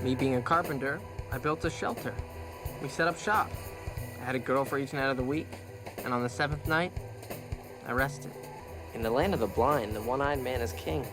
Me being a carpenter, I built a shelter. We set up shop. I had a girl for each night of the week, and on the seventh night, I rested. In the land of the blind, the one-eyed man is king.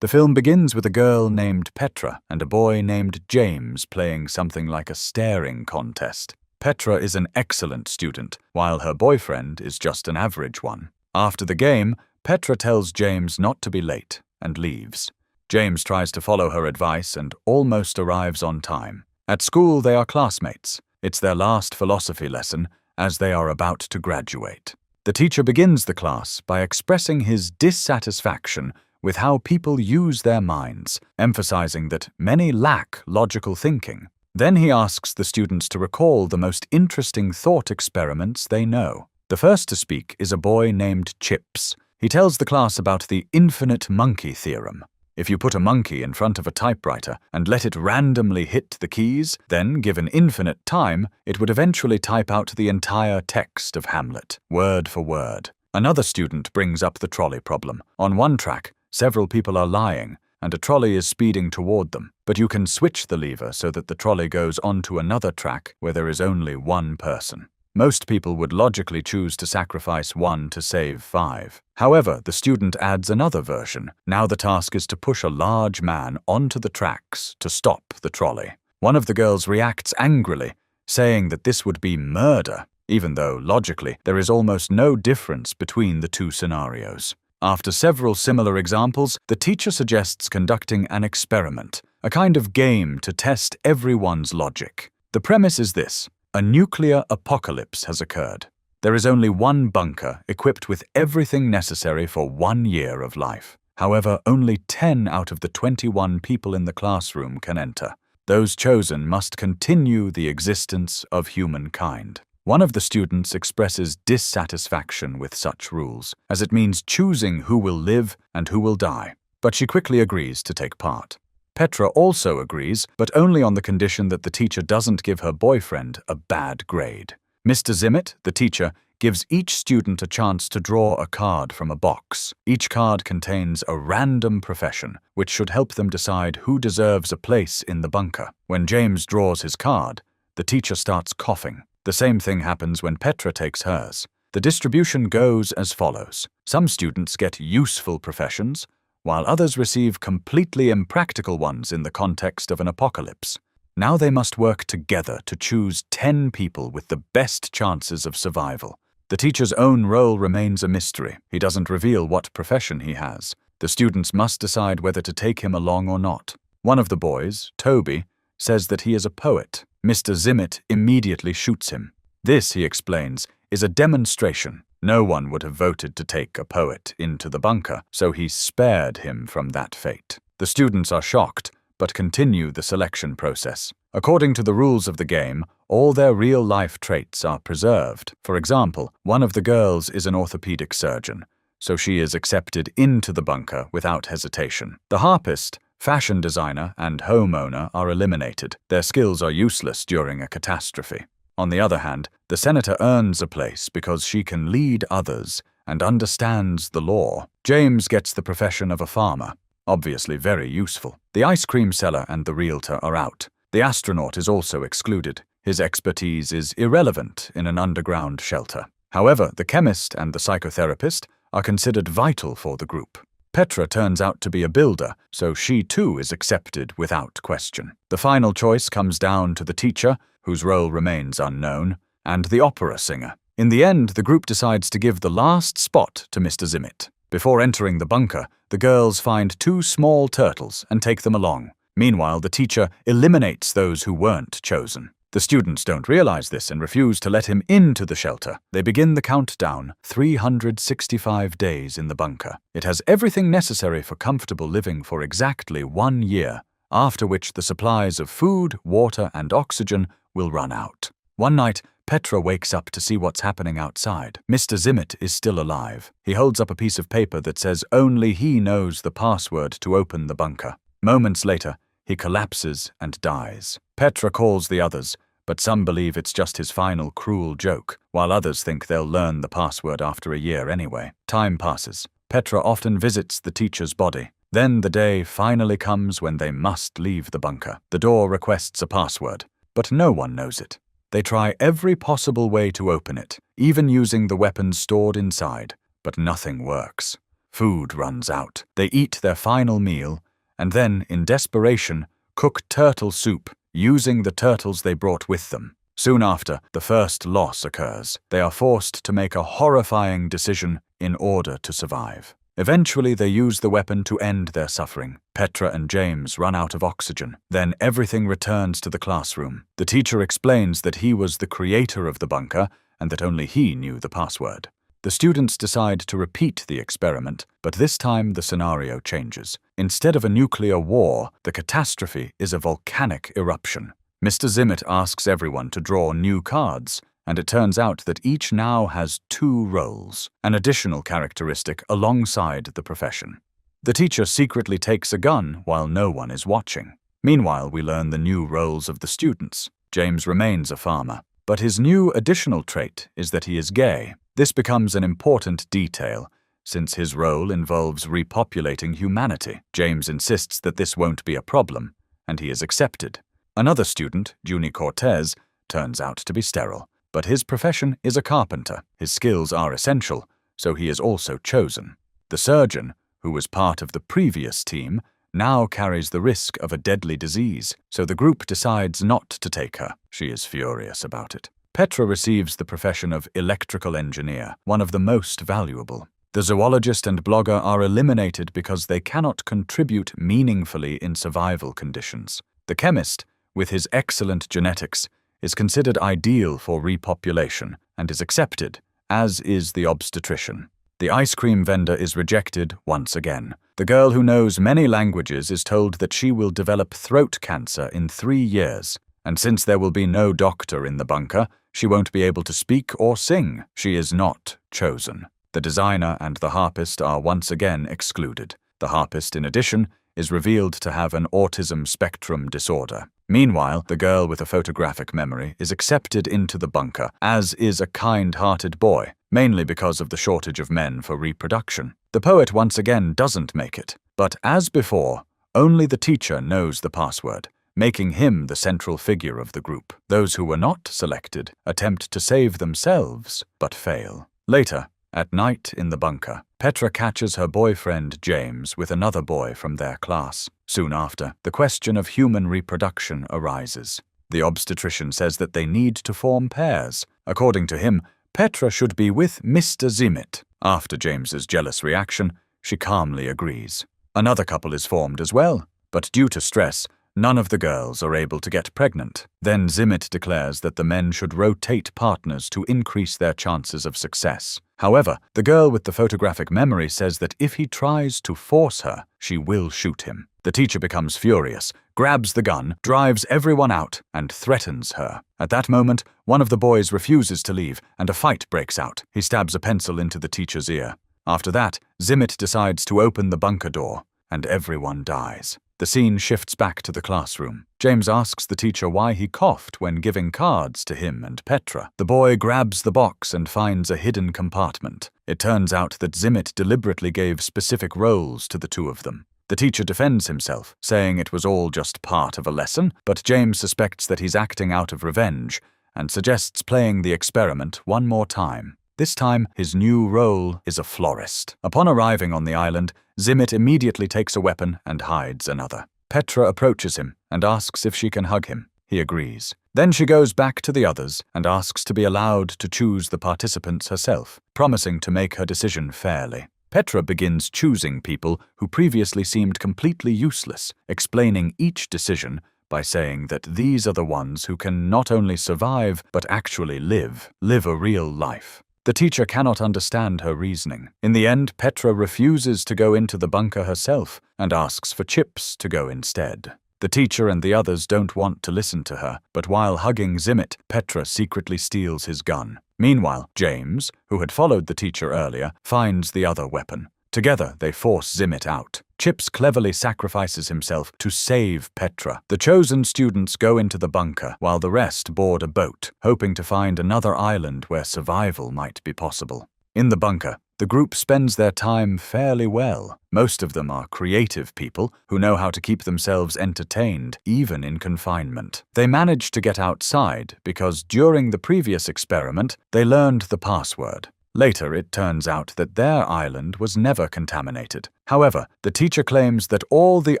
The film begins with a girl named Petra and a boy named James playing something like a staring contest. Petra is an excellent student, while her boyfriend is just an average one. After the game, Petra tells James not to be late and leaves. James tries to follow her advice and almost arrives on time. At school, they are classmates. It's their last philosophy lesson as they are about to graduate. The teacher begins the class by expressing his dissatisfaction with how people use their minds, emphasizing that many lack logical thinking. Then he asks the students to recall the most interesting thought experiments they know. The first to speak is a boy named Chips. He tells the class about the infinite monkey theorem. If you put a monkey in front of a typewriter and let it randomly hit the keys, then, given infinite time, it would eventually type out the entire text of Hamlet, word for word. Another student brings up the trolley problem. On one track, several people are lying, and a trolley is speeding toward them, but you can switch the lever so that the trolley goes onto another track where there is only one person. Most people would logically choose to sacrifice one to save 5. However, the student adds another version. Now the task is to push a large man onto the tracks to stop the trolley. One of the girls reacts angrily, saying that this would be murder, even though, logically, there is almost no difference between the two scenarios. After several similar examples, the teacher suggests conducting an experiment, a kind of game to test everyone's logic. The premise is this: a nuclear apocalypse has occurred. There is only one bunker equipped with everything necessary for 1 year of life. However, only 10 out of the 21 people in the classroom can enter. Those chosen must continue the existence of humankind. One of the students expresses dissatisfaction with such rules, as it means choosing who will live and who will die. But she quickly agrees to take part. Petra also agrees, but only on the condition that the teacher doesn't give her boyfriend a bad grade. Mr. Zimmett, the teacher, gives each student a chance to draw a card from a box. Each card contains a random profession, which should help them decide who deserves a place in the bunker. When James draws his card, the teacher starts coughing. The same thing happens when Petra takes hers. The distribution goes as follows. Some students get useful professions, while others receive completely impractical ones in the context of an apocalypse. Now they must work together to choose 10 people with the best chances of survival. The teacher's own role remains a mystery. He doesn't reveal what profession he has. The students must decide whether to take him along or not. One of the boys, Toby, says that he is a poet. Mr. Zimmett immediately shoots him. This, he explains, is a demonstration. No one would have voted to take a poet into the bunker, so he spared him from that fate. The students are shocked, but continue the selection process. According to the rules of the game, all their real-life traits are preserved. For example, one of the girls is an orthopedic surgeon, so she is accepted into the bunker without hesitation. The harpist, fashion designer, and homeowner are eliminated. Their skills are useless during a catastrophe. On the other hand, the senator earns a place because she can lead others and understands the law. James gets the profession of a farmer, obviously very useful. The ice cream seller and the realtor are out. The astronaut is also excluded. His expertise is irrelevant in an underground shelter. However, the chemist and the psychotherapist are considered vital for the group. Petra turns out to be a builder, so she too is accepted without question. The final choice comes down to the teacher, whose role remains unknown, and the opera singer. In the end, the group decides to give the last spot to Mr. Zimmett. Before entering the bunker, the girls find 2 small turtles and take them along. Meanwhile, the teacher eliminates those who weren't chosen. The students don't realize this and refuse to let him into the shelter. They begin the countdown, 365 days in the bunker. It has everything necessary for comfortable living for exactly 1 year, after which the supplies of food, water, and oxygen will run out. One night, Petra wakes up to see what's happening outside. Mr. Zimmett is still alive. He holds up a piece of paper that says only he knows the password to open the bunker. Moments later, he collapses and dies. Petra calls the others, but some believe it's just his final cruel joke, while others think they'll learn the password after a year anyway. Time passes. Petra often visits the teacher's body. Then the day finally comes when they must leave the bunker. The door requests a password, but no one knows it. They try every possible way to open it, even using the weapons stored inside, but nothing works. Food runs out. They eat their final meal, and then, in desperation, cook turtle soup using the turtles they brought with them. Soon after, the first loss occurs. They are forced to make a horrifying decision in order to survive. Eventually, they use the weapon to end their suffering. Petra and James run out of oxygen. Then everything returns to the classroom. The teacher explains that he was the creator of the bunker and that only he knew the password. The students decide to repeat the experiment, but this time the scenario changes. Instead of a nuclear war, the catastrophe is a volcanic eruption. Mr. Zimmett asks everyone to draw new cards, and it turns out that each now has 2 roles, an additional characteristic alongside the profession. The teacher secretly takes a gun while no one is watching. Meanwhile, we learn the new roles of the students. James remains a farmer, but his new additional trait is that he is gay. This becomes an important detail, since his role involves repopulating humanity. James insists that this won't be a problem, and he is accepted. Another student, Junie Cortez, turns out to be sterile, but his profession is a carpenter. His skills are essential, so he is also chosen. The surgeon, who was part of the previous team, now carries the risk of a deadly disease, so the group decides not to take her. She is furious about it. Petra receives the profession of electrical engineer, one of the most valuable. The zoologist and blogger are eliminated because they cannot contribute meaningfully in survival conditions. The chemist, with his excellent genetics, is considered ideal for repopulation and is accepted, as is the obstetrician. The ice cream vendor is rejected once again. The girl who knows many languages is told that she will develop throat cancer in 3 years, and since there will be no doctor in the bunker, she won't be able to speak or sing. She is not chosen. The designer and the harpist are once again excluded. The harpist, in addition, is revealed to have an autism spectrum disorder. Meanwhile, the girl with a photographic memory is accepted into the bunker, as is a kind-hearted boy, mainly because of the shortage of men for reproduction. The poet once again doesn't make it, but as before, only the teacher knows the password, making him the central figure of the group. Those who were not selected attempt to save themselves, but fail. Later, at night in the bunker, Petra catches her boyfriend James with another boy from their class. Soon after, the question of human reproduction arises. The obstetrician says that they need to form pairs. According to him, Petra should be with Mr. Zimmett. After James's jealous reaction, she calmly agrees. Another couple is formed as well, but due to stress, none of the girls are able to get pregnant. Then Zimmett declares that the men should rotate partners to increase their chances of success. However, the girl with the photographic memory says that if he tries to force her, she will shoot him. The teacher becomes furious, grabs the gun, drives everyone out, and threatens her. At that moment, one of the boys refuses to leave, and a fight breaks out. He stabs a pencil into the teacher's ear. After that, Zimmett decides to open the bunker door, and everyone dies. The scene shifts back to the classroom. James asks the teacher why he coughed when giving cards to him and Petra. The boy grabs the box and finds a hidden compartment. It turns out that Zimmett deliberately gave specific roles to the two of them. The teacher defends himself, saying it was all just part of a lesson, but James suspects that he's acting out of revenge and suggests playing the experiment one more time. This time, his new role is a florist. Upon arriving on the island, Zimmett immediately takes a weapon and hides another. Petra approaches him and asks if she can hug him. He agrees. Then she goes back to the others and asks to be allowed to choose the participants herself, promising to make her decision fairly. Petra begins choosing people who previously seemed completely useless, explaining each decision by saying that these are the ones who can not only survive but actually live a real life. The teacher cannot understand her reasoning. In the end, Petra refuses to go into the bunker herself and asks for Chips to go instead. The teacher and the others don't want to listen to her, but while hugging Zimmett, Petra secretly steals his gun. Meanwhile, James, who had followed the teacher earlier, finds the other weapon. Together, they force Zimmett out. Chips cleverly sacrifices himself to save Petra. The chosen students go into the bunker, while the rest board a boat, hoping to find another island where survival might be possible. In the bunker, The group spends their time fairly well. Most of them are creative people who know how to keep themselves entertained, even in confinement. They manage to get outside because during the previous experiment, they learned the password. Later, it turns out that their island was never contaminated. However, the teacher claims that all the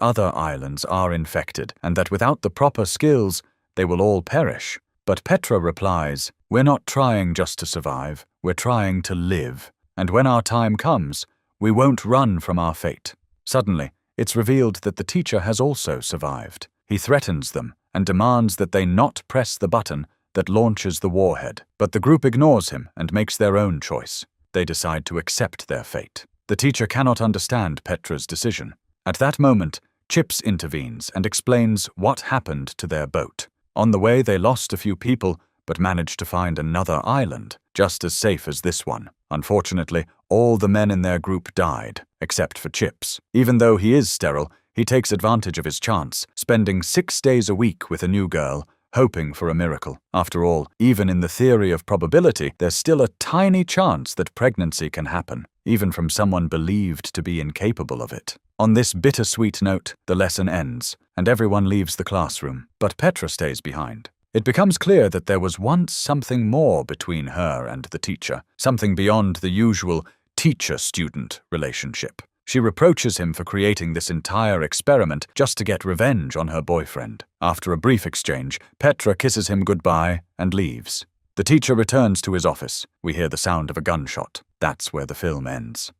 other islands are infected and that without the proper skills, they will all perish. But Petra replies, "We're not trying just to survive, we're trying to live. And when our time comes, we won't run from our fate." Suddenly, it's revealed that the teacher has also survived. He threatens them and demands that they not press the button that launches the warhead. But the group ignores him and makes their own choice. They decide to accept their fate. The teacher cannot understand Petra's decision. At that moment, Chips intervenes and explains what happened to their boat. On the way, they lost a few people, but managed to find another island, just as safe as this one. Unfortunately, all the men in their group died, except for Chips. Even though he is sterile, he takes advantage of his chance, spending 6 days a week with a new girl, hoping for a miracle. After all, even in the theory of probability, there's still a tiny chance that pregnancy can happen, even from someone believed to be incapable of it. On this bittersweet note, the lesson ends, and everyone leaves the classroom, but Petra stays behind. It becomes clear that there was once something more between her and the teacher, something beyond the usual teacher-student relationship. She reproaches him for creating this entire experiment just to get revenge on her boyfriend. After a brief exchange, Petra kisses him goodbye and leaves. The teacher returns to his office. We hear the sound of a gunshot. That's where the film ends.